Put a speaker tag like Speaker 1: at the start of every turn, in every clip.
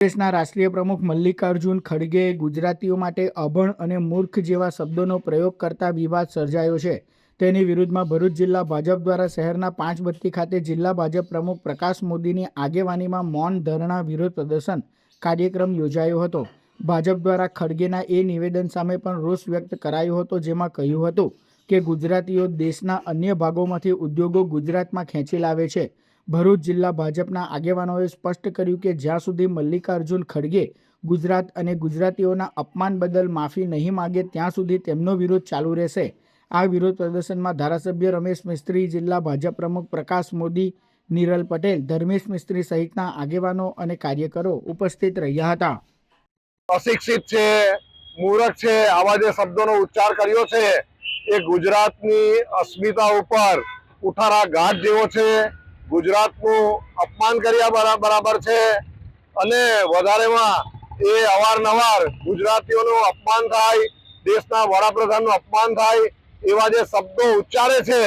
Speaker 1: કોંગ્રેસના રાષ્ટ્રીય પ્રમુખ મલ્લિકાર્જુન ખડગેએ ગુજરાતીઓ માટે અભણ અને મૂર્ખ જેવા શબ્દોનો પ્રયોગ કરતા વિવાદ સર્જાયો છે। તેની વિરુદ્ધમાં ભરૂચ જિલ્લા ભાજપ દ્વારા શહેરના પાંચબત્તી ખાતે જિલ્લા ભાજપ પ્રમુખ પ્રકાશ મોદીની આગેવાનીમાં મૌન ધરણા વિરોધ પ્રદર્શન કાર્યક્રમ યોજાયો હતો। ભાજપ દ્વારા ખડગેના એ નિવેદન સામે પણ રોષ વ્યક્ત કરાયો હતો, જેમાં કહ્યું હતું કે ગુજરાતીઓ દેશના અન્ય ભાગોમાંથી ઉદ્યોગો ગુજરાતમાં ખેંચી લાવે છે। ભરૂચ જિલ્લા ભાજપના આગેવાનોએ સ્પષ્ટ કર્યું કે જ્યાં સુધી મલ્લિકાર્જુન ખડગે ગુજરાત અને ગુજરાતીઓના અપમાન બદલ માફી નહીં માગે ત્યાં સુધી તેમનો વિરોધ ચાલુ રહેશે। આ વિરોધ પ્રદર્શનમાં ધારાસભ્ય રમેશ મિસ્ત્રી, જિલ્લા ભાજપ પ્રમુખ પ્રકાશ મોદી, નિરલ પટેલ, ધર્મેશ મિસ્ત્રી સહિતના આગેવાનો અને કાર્યકરો ઉપસ્થિત રહ્યા હતા।
Speaker 2: અશિક્ષિત છે, મૂર્ખ છે, આવા જે શબ્દોનો ઉચ્ચાર કર્યો છે એ ગુજરાતની અસ્મિતા ઉપર ઉઠારા ઘાટ જેવો છે। ગુજરાતનું અપમાન કર્યા બરાબર છે અને વધારેમાં એ અવારનવાર ગુજરાતીઓનું અપમાન થાય, દેશના વડાપ્રધાનનું અપમાન થાય એવા જે શબ્દો ઉચ્ચારે છે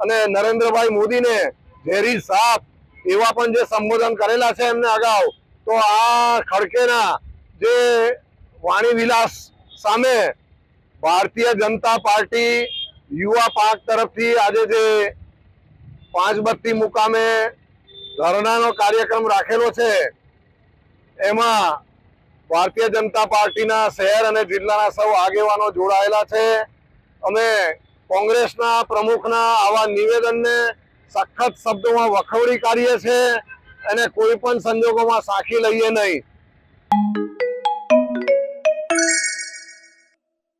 Speaker 2: અને નરેન્દ્રભાઈ મોદીને ઝેરી સાપ એવા પણ જે સંબોધન કરેલા છે એમને અગાઉ, તો આ ખડકેના જે વાણી વિલાસ સામે ભારતીય જનતા પાર્ટી યુવા પાંખ તરફથી આજે જે પાંચબત્તી મુકામે ધરણાનો કાર્યક્રમ રાખેલો છે, એમાં ભારતીય જનતા પાર્ટીના શહેર અને જિલ્લાના સૌ આગેવાનો જોડાયેલા છે। અમે કોંગ્રેસના પ્રમુખના આવા નિવેદનને સખત શબ્દોમાં વખોડી કાઢીએ છીએ અને કોઈ પણ સંજોગોમાં સાંખી લઈએ નહીં।